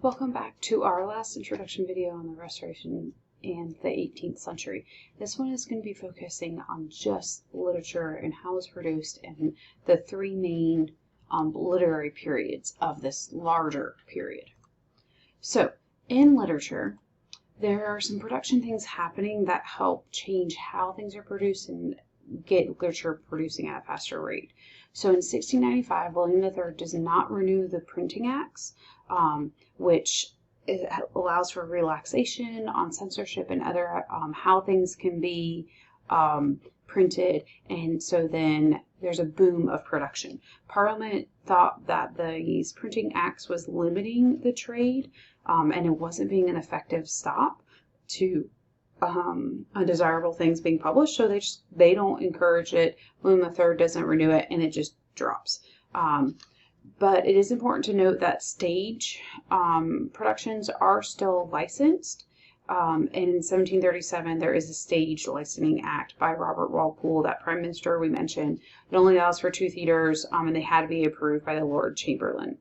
Welcome back to our last introduction video on the Restoration and the 18th century. This one is going to be focusing on just literature and how it was produced and the three main literary periods of this larger period. So, in literature, there are some production things happening that help change how things are produced and get literature producing at a faster rate. So in 1695, William III does not renew the Printing Acts, which allows for relaxation on censorship and other how things can be printed, and so then there's a boom of production. Parliament thought that these Printing Acts was limiting the trade, and it wasn't being an effective stop to undesirable things being published, so they don't encourage it. William III doesn't renew it, and it just drops. But it is important to note that stage productions are still licensed. In 1737, there is a Stage Licensing Act by Robert Walpole, that Prime Minister we mentioned. It only allows for 2 theaters, and they had to be approved by the Lord Chamberlain.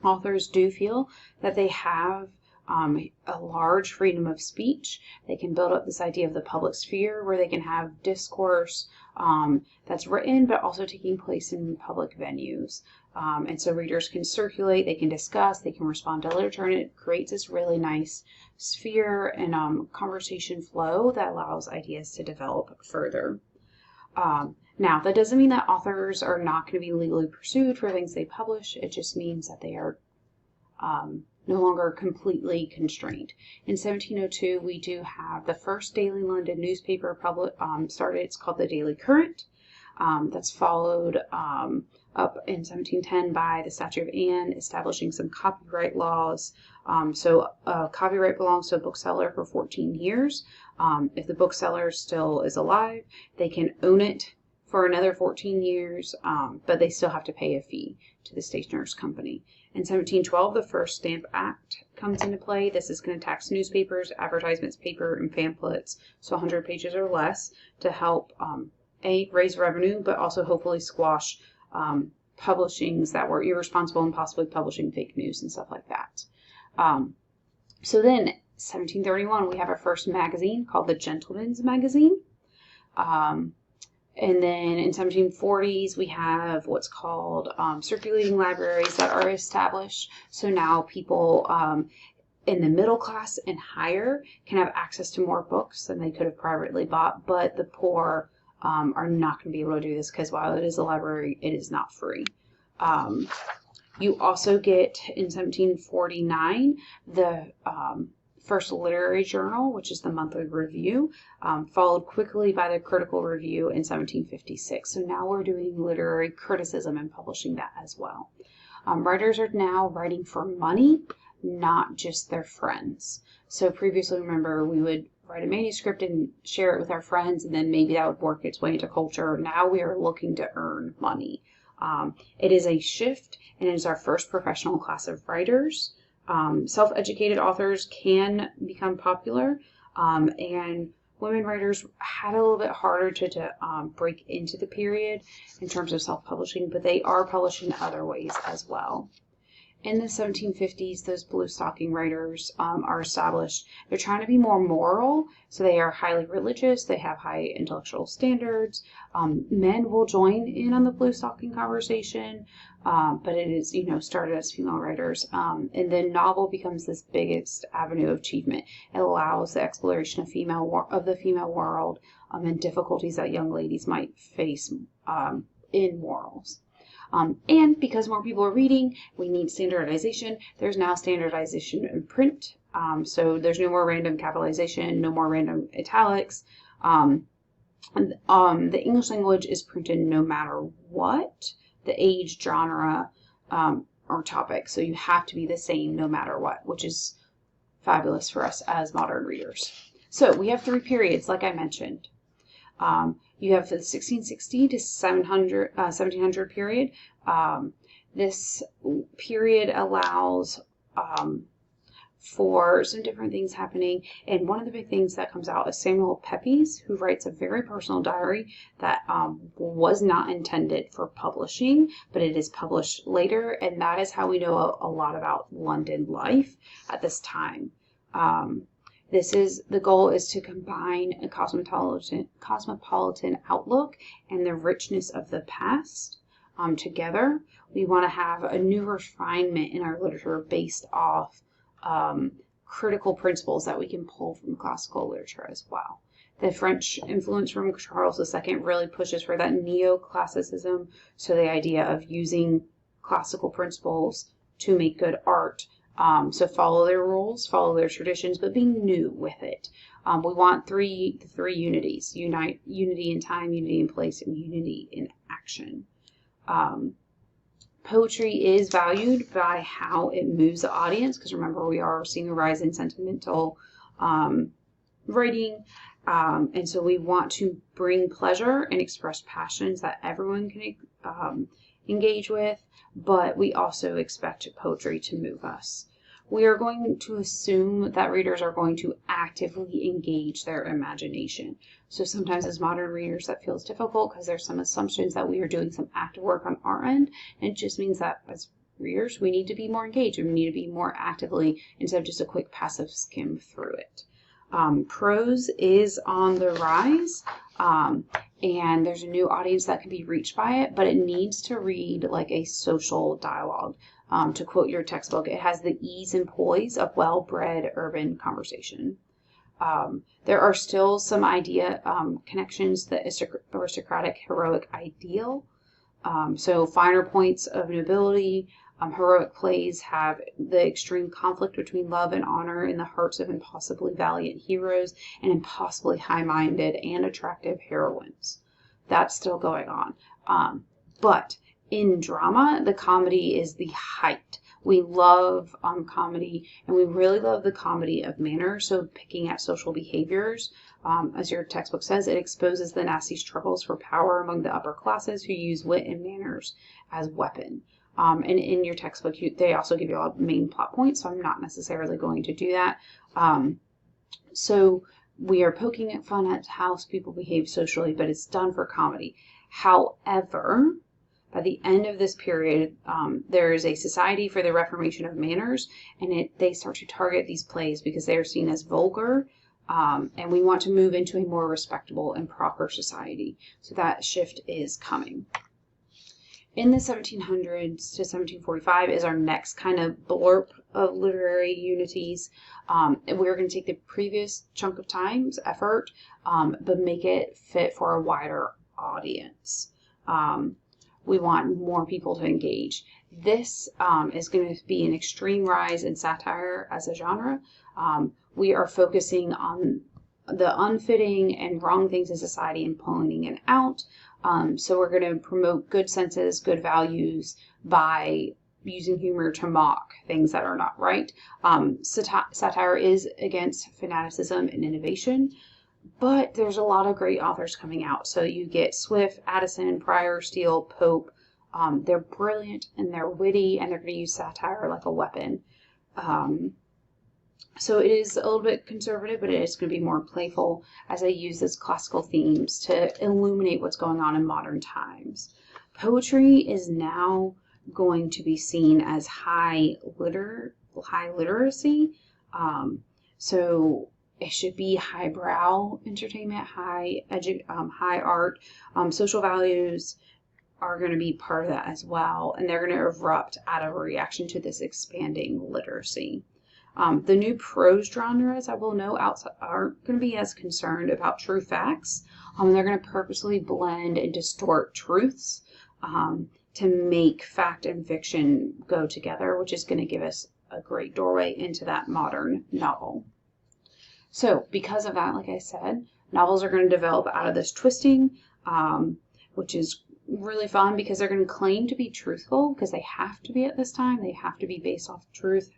Authors do feel that they have a large freedom of speech. They can build up this idea of the public sphere where they can have discourse that's written but also taking place in public venues. And so readers can circulate, they can discuss, they can respond to literature, and it creates this really nice sphere and conversation flow that allows ideas to develop further. Now, that doesn't mean that authors are not going to be legally pursued for things they publish. It just means that they are no longer completely constrained. In 1702, we do have the first daily London newspaper started. It's called the Daily Courant. That's followed up in 1710 by the Statute of Anne, establishing some copyright laws. So copyright belongs to a bookseller for 14 years. If the bookseller still is alive, they can own it for another 14 years, but they still have to pay a fee to the Stationers' Company. In 1712, the first Stamp Act comes into play. This is going to tax newspapers, advertisements, paper, and pamphlets, so 100 pages or less, to help raise revenue, but also hopefully squash publishings that were irresponsible and possibly publishing fake news and stuff like that. So then, 1731, we have our first magazine called the Gentleman's Magazine. And then in 1740s, we have what's called circulating libraries that are established. So now people in the middle class and higher can have access to more books than they could have privately bought, but the poor are not going to be able to do this because while it is a library, it is not free. You also get, in 1749, the first literary journal, which is the Monthly Review, followed quickly by the Critical Review in 1756. So now we're doing literary criticism and publishing that as well. Writers are now writing for money, not just their friends. So previously, remember, we would write a manuscript and share it with our friends, and then maybe that would work its way into culture. Now we are looking to earn money. It is a shift, and it is our first professional class of writers. Self-educated authors can become popular, and women writers had a little bit harder to break into the period in terms of self-publishing, but they are publishing other ways as well. In the 1750s, those blue stocking writers are established. They're trying to be more moral, so they are highly religious. They have high intellectual standards. Men will join in on the blue stocking conversation, but it is, started as female writers. And then novel becomes this biggest avenue of achievement. It allows the exploration of the female world and difficulties that young ladies might face in morals. And because more people are reading, we need standardization. There's now standardization in print. So there's no more random capitalization, no more random italics. The English language is printed no matter what the age, genre, or topic. So you have to be the same no matter what, which is fabulous for us as modern readers. So we have 3 periods, like I mentioned. You have the 1660 to 1700 period. This period allows for some different things happening. And one of the big things that comes out is Samuel Pepys, who writes a very personal diary that was not intended for publishing, but it is published later. And that is how we know a lot about London life at this time. The goal is to combine a cosmopolitan outlook and the richness of the past together. We want to have a new refinement in our literature based off critical principles that we can pull from classical literature as well. The French influence from Charles II really pushes for that neoclassicism, so the idea of using classical principles to make good art. So follow their rules, follow their traditions, but be new with it. We want the three unities: unity in time, unity in place, and unity in action. Poetry is valued by how it moves the audience, because remember, we are seeing a rise in sentimental writing, and so we want to bring pleasure and express passions that everyone can engage with, but we also expect poetry to move us. We are going to assume that readers are going to actively engage their imagination. So sometimes as modern readers that feels difficult because there's some assumptions that we are doing some active work on our end. And it just means that as readers, we need to be more engaged and we need to be more actively instead of just a quick passive skim through it. Prose is on the rise, and there's a new audience that can be reached by it, but it needs to read like a social dialogue. To quote your textbook, it has the ease and poise of well-bred urban conversation. There are still some connections to the aristocratic heroic ideal. So finer points of nobility. Heroic plays have the extreme conflict between love and honor in the hearts of impossibly valiant heroes and impossibly high-minded and attractive heroines. That's still going on. But in drama, the comedy is the height. We love comedy, and we really love the comedy of manners. So picking at social behaviors, as your textbook says, it exposes the nasty struggles for power among the upper classes who use wit and manners as weapon. And in your textbook, they also give you a main plot points, so I'm not necessarily going to do that. So we are poking at fun at how people behave socially, but it's done for comedy. However, by the end of this period, there is a Society for the Reformation of Manners, and they start to target these plays because they are seen as vulgar, and we want to move into a more respectable and proper society. So that shift is coming. In the 1700s to 1745 is our next kind of blurb of literary unities. We're going to take the previous chunk of time's effort, but make it fit for a wider audience. We want more people to engage. This is going to be an extreme rise in satire as a genre. We are focusing on the unfitting and wrong things in society and pointing it out. So we're going to promote good senses, good values by using humor to mock things that are not right. Satire is against fanaticism and innovation, but there's a lot of great authors coming out. So you get Swift, Addison, Prior, Steele, Pope. They're brilliant and they're witty, and they're going to use satire like a weapon. So it is a little bit conservative, but it is going to be more playful as they use these classical themes to illuminate what's going on in modern times. Poetry is now going to be seen as high literacy. So it should be highbrow entertainment, high art. Social values are going to be part of that as well, and they're going to erupt out of a reaction to this expanding literacy. The new prose genres, I will note, aren't going to be as concerned about true facts. They're going to purposely blend and distort truths to make fact and fiction go together, which is going to give us a great doorway into that modern novel. So because of that, like I said, novels are going to develop out of this twisting, which is really fun because they're going to claim to be truthful because they have to be at this time. They have to be based off truth.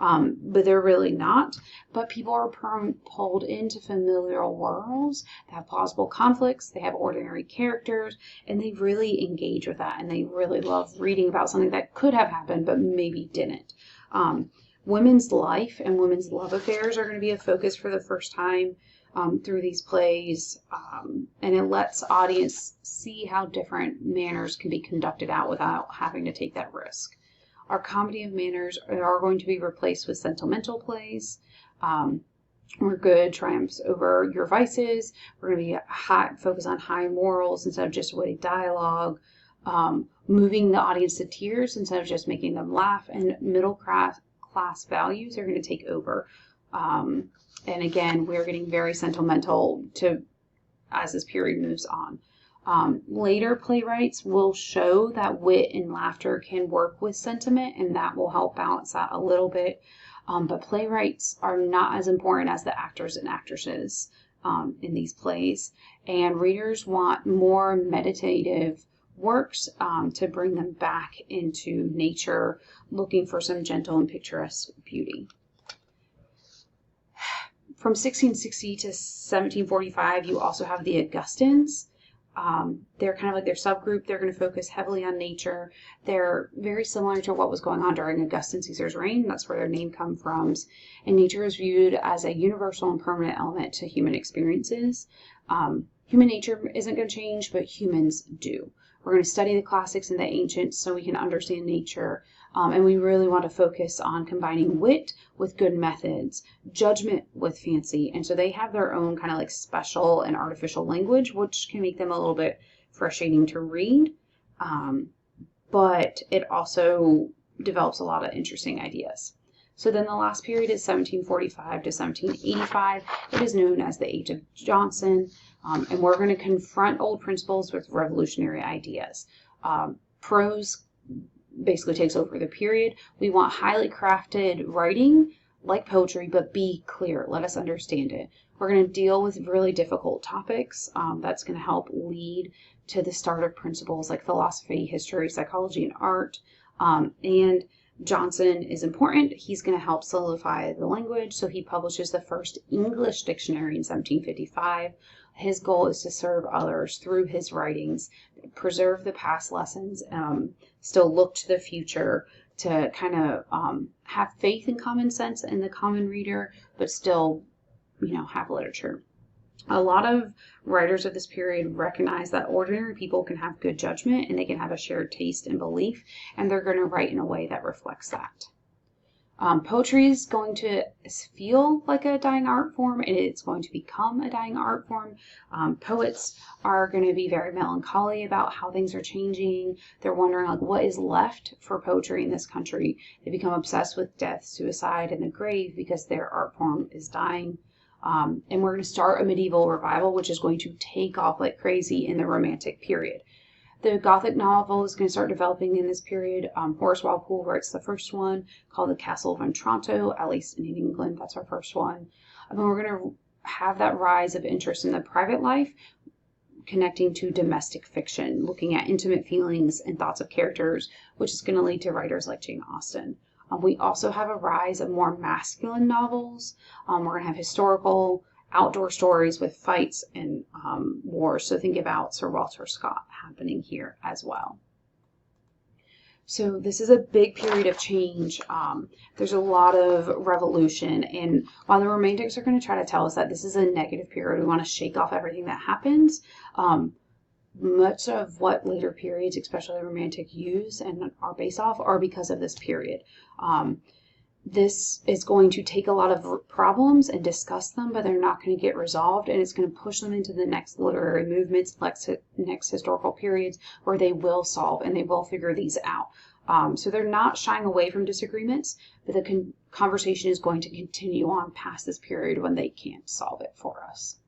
But they're really not. But people are pulled into familiar worlds that have plausible conflicts, they have ordinary characters, and they really engage with that, and they really love reading about something that could have happened but maybe didn't. Women's life and women's love affairs are going to be a focus for the first time through these plays, and it lets audience see how different manners can be conducted out without having to take that risk. Our comedy of manners are going to be replaced with sentimental plays. We're good triumphs over your vices. We're going to be focus on high morals instead of just witty dialogue. Moving the audience to tears instead of just making them laugh, and middle class values are going to take over. And again, we're getting very sentimental as this period moves on. Later playwrights will show that wit and laughter can work with sentiment, and that will help balance that a little bit. But playwrights are not as important as the actors and actresses in these plays, and readers want more meditative works to bring them back into nature, looking for some gentle and picturesque beauty. From 1660 to 1745, you also have the Augustans. They're kind of like their subgroup. They're going to focus heavily on nature. They're very similar to what was going on during Augustus Caesar's reign. That's where their name comes from. And nature is viewed as a universal and permanent element to human experiences. Human nature isn't going to change, but humans do. We're going to study the classics and the ancients so we can understand nature. And we really want to focus on combining wit with good methods, judgment with fancy. And so they have their own kind of like special and artificial language, which can make them a little bit frustrating to read. But it also develops a lot of interesting ideas. So then the last period is 1745 to 1785. It is known as the Age of Johnson. And we're going to confront old principles with revolutionary ideas. Prose basically takes over the period. We want highly crafted writing like poetry, but be clear. Let us understand it. We're going to deal with really difficult topics. That's going to help lead to the start of principles like philosophy, history, psychology, and art. And Johnson is important. He's going to help solidify the language. So he publishes the first English dictionary in 1755. His goal is to serve others through his writings, preserve the past lessons, still look to the future to kind of have faith and common sense in the common reader, but still, have literature. A lot of writers of this period recognize that ordinary people can have good judgment and they can have a shared taste and belief, and they're going to write in a way that reflects that. Poetry is going to feel like a dying art form, and it's going to become a dying art form. Poets are going to be very melancholy about how things are changing. They're wondering what is left for poetry in this country. They become obsessed with death, suicide, and the grave because their art form is dying. And we're going to start a medieval revival, which is going to take off like crazy in the Romantic period. The Gothic novel is going to start developing in this period. Horace Walpole writes the first one called The Castle of Otranto, at least in England. That's our first one. And then we're going to have that rise of interest in the private life, connecting to domestic fiction, looking at intimate feelings and thoughts of characters, which is going to lead to writers like Jane Austen. We also have a rise of more masculine novels. We're going to have historical outdoor stories with fights and wars. So think about Sir Walter Scott happening here as well. So this is a big period of change. There's a lot of revolution, and while the Romantics are going to try to tell us that this is a negative period, we want to shake off everything that happens. Much of what later periods, especially the Romantic, use and are based off are because of this period. This is going to take a lot of problems and discuss them, but they're not going to get resolved, and it's going to push them into the next literary movements, next historical periods, where they will solve and they will figure these out. So they're not shying away from disagreements, but the conversation is going to continue on past this period when they can't solve it for us.